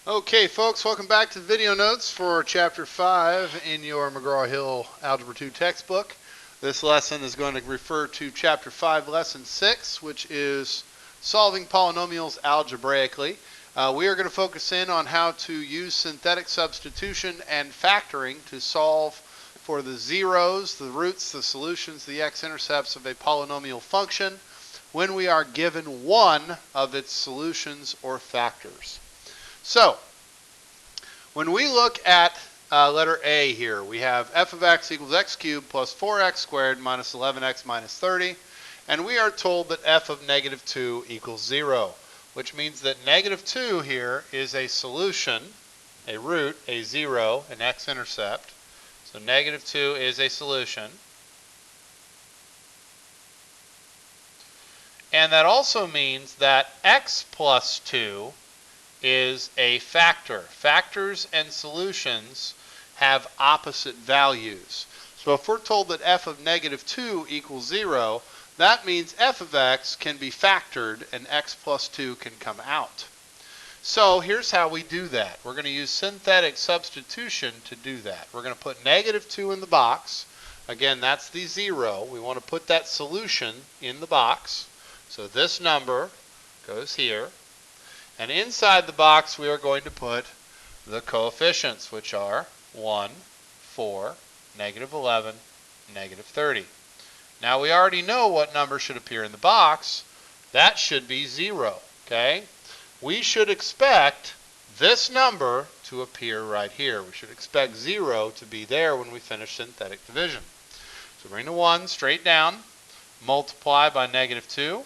Okay, folks, welcome back to the video notes for Chapter 5 in your McGraw-Hill Algebra 2 textbook. This lesson is going to refer to Chapter 5, Lesson 6, which is Solving Polynomials Algebraically. We are going to focus in on how to use synthetic substitution and factoring to solve for the zeros, the roots, the solutions, the x-intercepts of a polynomial function when we are given one of its solutions or factors. So, when we look at letter A here, we have f of x equals x cubed plus 4x squared minus 11x minus 30, and we are told that f of negative 2 equals 0, which means that negative 2 here is a solution, a root, a 0, an x-intercept. So negative 2 is a solution. And that also means that x plus 2 is a factor. Factors and solutions have opposite values. So if we're told that f of negative 2 equals 0, that means f of x can be factored and x plus 2 can come out. So here's how we do that. We're going to use synthetic substitution to do that. We're going to put negative 2 in the box. Again, that's the 0. We want to put that solution in the box. So this number goes here. And inside the box, we are going to put the coefficients, which are 1, 4, negative 11, negative 30. Now, we already know what number should appear in the box. That should be 0, okay? We should expect this number to appear right here. We should expect 0 to be there when we finish synthetic division. So bring the 1 straight down, multiply by negative 2,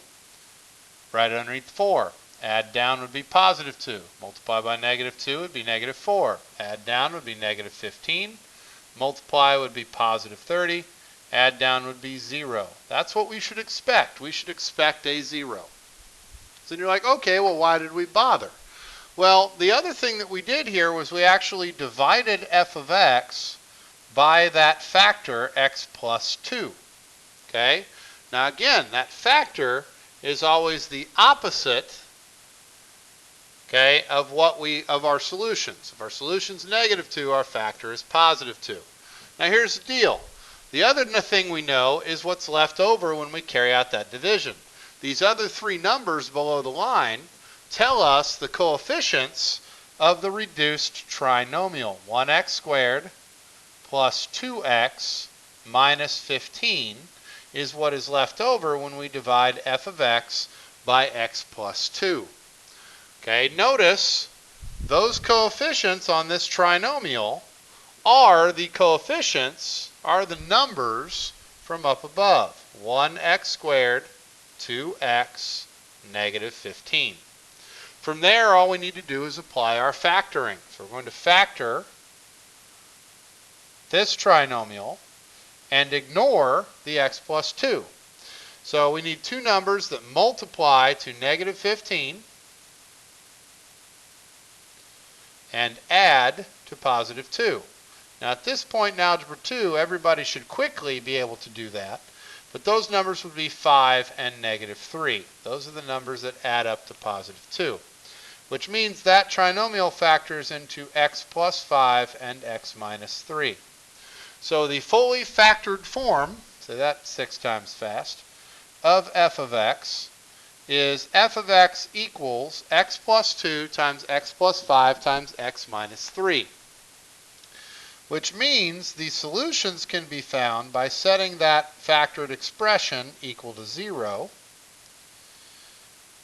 right underneath 4. Add down would be positive 2. Multiply by negative 2 would be negative 4. Add down would be negative 15. Multiply would be positive 30. Add down would be 0. That's what we should expect. We should expect a 0. So you're like, okay, well, why did we bother? Well, the other thing that we did here was we actually divided f of x by that factor x plus 2. Okay? Now again, that factor is always the opposite, okay, of our solutions. If our solution's negative 2, our factor is positive 2. Now here's the deal. The other thing we know is what's left over when we carry out that division. These other three numbers below the line tell us the coefficients of the reduced trinomial. 1x squared plus 2x minus 15 is what is left over when we divide f of x by x plus 2. Okay, notice those coefficients on this trinomial are the coefficients, are the numbers from up above. 1x squared, 2x, negative 15. From there, all we need to do is apply our factoring. So we're going to factor this trinomial and ignore the x plus 2. So we need two numbers that multiply to negative 15 and add to positive 2. Now at this point in Algebra 2, everybody should quickly be able to do that, but those numbers would be 5 and negative 3. Those are the numbers that add up to positive 2, which means that trinomial factors into x plus 5 and x minus 3. So the fully factored form, say that 6 times fast, of f of x is f of x equals x plus 2 times x plus 5 times x minus 3. Which means the solutions can be found by setting that factored expression equal to 0.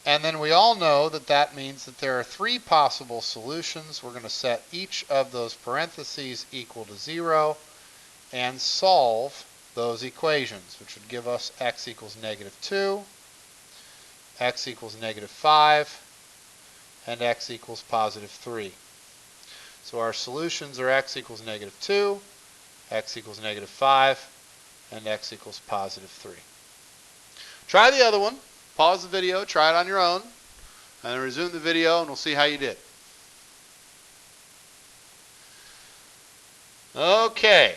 And then we all know that that means that there are three possible solutions. We're going to set each of those parentheses equal to 0 and solve those equations, which would give us x equals negative 2, x equals negative 5, and x equals positive 3. So our solutions are x equals negative 2, x equals negative 5, and x equals positive 3. Try the other one. Pause the video, try it on your own, and then resume the video, and we'll see how you did. Okay.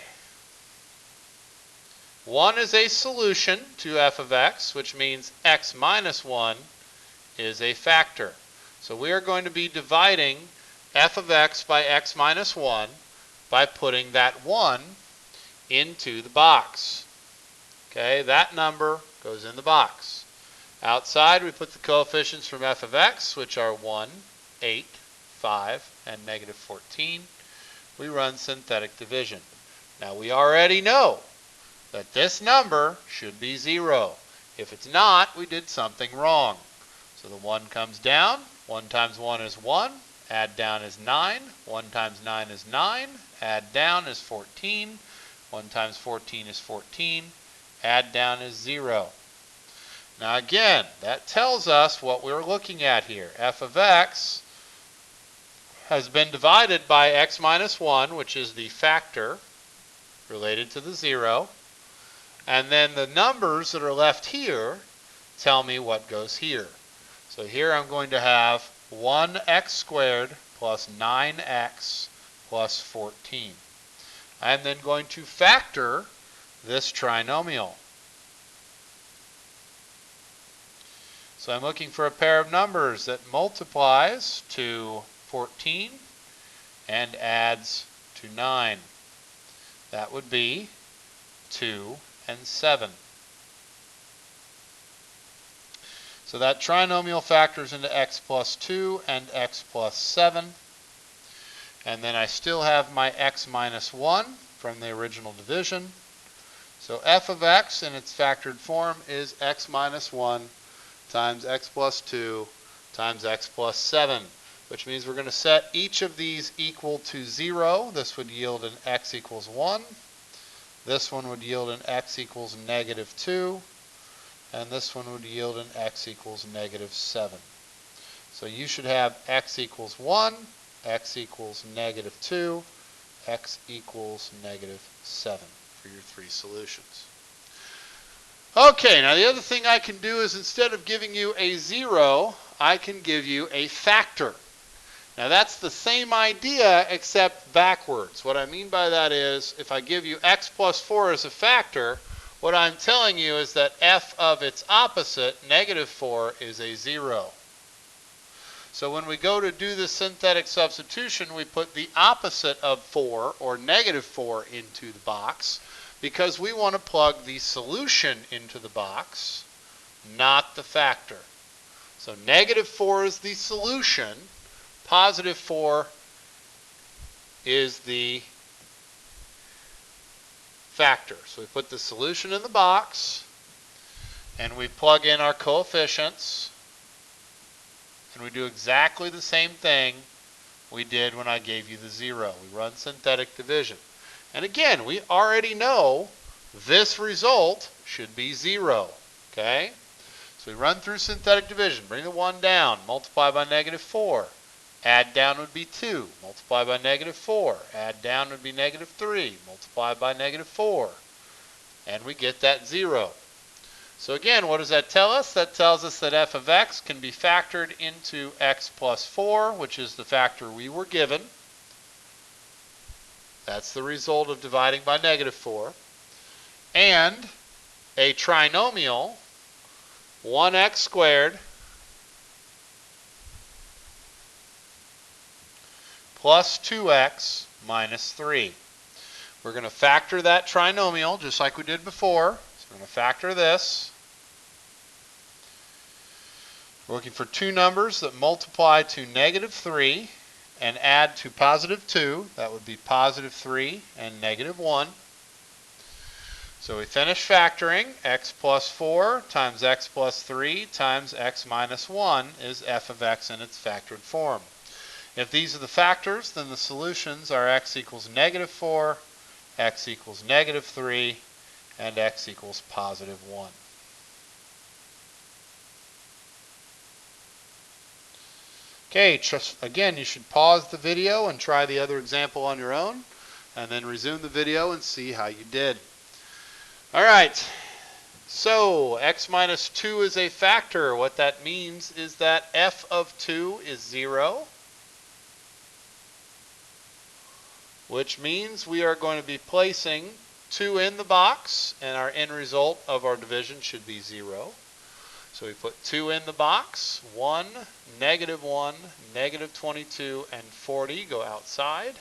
1 is a solution to f of x, which means x minus 1 is a factor. So we are going to be dividing f of x by x minus 1 by putting that 1 into the box. Okay, that number goes in the box. Outside, we put the coefficients from f of x, which are 1, 8, 5, and negative 14. We run synthetic division. Now, we already know that this number should be 0. If it's not, we did something wrong. So the 1 comes down. 1 times 1 is 1. Add down is 9. 1 times 9 is 9. Add down is 14. 1 times 14 is 14. Add down is 0. Now again, that tells us what we're looking at here. F of x has been divided by x minus 1, which is the factor related to the 0. And then the numbers that are left here tell me what goes here. So here I'm going to have 1x squared plus 9x plus 14. I'm then going to factor this trinomial. So I'm looking for a pair of numbers that multiplies to 14 and adds to 9. That would be 2 and 7. So that trinomial factors into x plus 2 and x plus 7. And then I still have my x minus 1 from the original division. So f of x in its factored form is x minus 1 times x plus 2 times x plus 7, which means we're going to set each of these equal to 0. This would yield an x equals 1. This one would yield an x equals negative 2. And this one would yield an x equals negative 7. So you should have x equals 1, x equals negative 2, x equals negative 7 for your 3 solutions. Okay, now the other thing I can do is instead of giving you a 0, I can give you a factor. Now that's the same idea except backwards. What I mean by that is if I give you x plus 4 as a factor, what I'm telling you is that f of its opposite, negative 4, is a 0. So when we go to do the synthetic substitution, we put the opposite of 4, or negative 4, into the box because we want to plug the solution into the box, not the factor. So negative 4 is the solution. Positive 4 is the factor. So we put the solution in the box, and we plug in our coefficients, and we do exactly the same thing we did when I gave you the 0. We run synthetic division. And again, we already know this result should be 0. Okay? So we run through synthetic division. Bring the 1 down. Multiply by negative 4. Add down would be 2. Multiply by negative 4. Add down would be negative 3. Multiply by negative 4. And we get that 0. So again, what does that tell us? That tells us that f of x can be factored into x plus 4, which is the factor we were given. That's the result of dividing by negative 4. And a trinomial, 1x squared plus 2x minus 3. We're going to factor that trinomial just like we did before. So we're going to factor this. We're looking for two numbers that multiply to negative 3 and add to positive 2. That would be positive 3 and negative 1. So we finish factoring. X plus 4 times x plus 3 times x minus 1 is f of x in its factored form. If these are the factors, then the solutions are x equals negative 4, x equals negative 3, and x equals positive 1. Okay, again, you should pause the video and try the other example on your own, and then resume the video and see how you did. All right, so x minus 2 is a factor. What that means is that f of 2 is 0, which means we are going to be placing 2 in the box, and our end result of our division should be 0. So So we put 2 in the box. 1, -1, -22, and 40 go outside.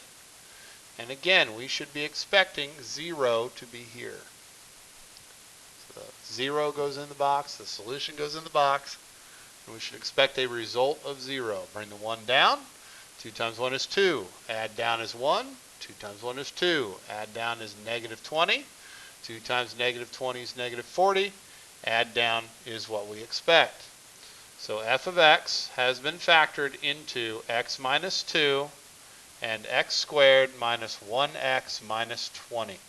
And again, we should be expecting 0 to be here. So the 0 goes in the box, the solution goes in the box, and we should expect a result of 0. Bring the 1 down. 2 times 1 is 2. Add down is 1. 2 times 1 is 2. Add down is -20. 2 times -20 is -40. Add down is what we expect. So f of x has been factored into x minus 2 and x squared minus 1x minus 20.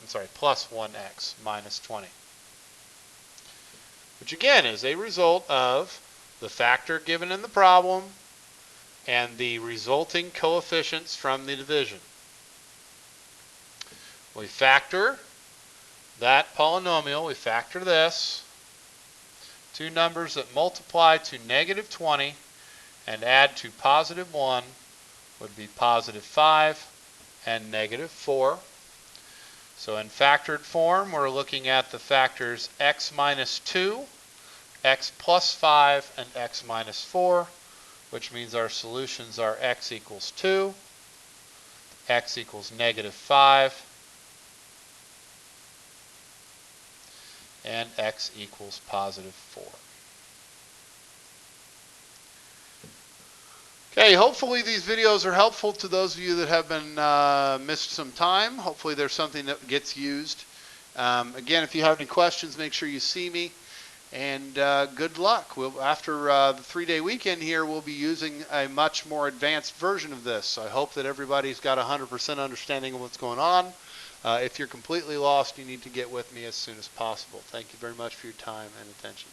I'm sorry, plus 1x minus 20. Which again is a result of the factor given in the problem and the resulting coefficients from the division. We factor that polynomial, we factor this. Two numbers that multiply to -20 and add to +1 would be +5 and -4. So in factored form, we're looking at the factors x minus 2, x plus 5, and x minus 4, which means our solutions are x equals 2, x equals -5, and x equals +4. Okay, hopefully these videos are helpful to those of you that have been missed some time. Hopefully there's something that gets used. Again, if you have any questions, make sure you see me. And good luck. After the 3-day weekend here, we'll be using a much more advanced version of this. I hope that everybody's got 100% understanding of what's going on. If you're completely lost, you need to get with me as soon as possible. Thank you very much for your time and attention.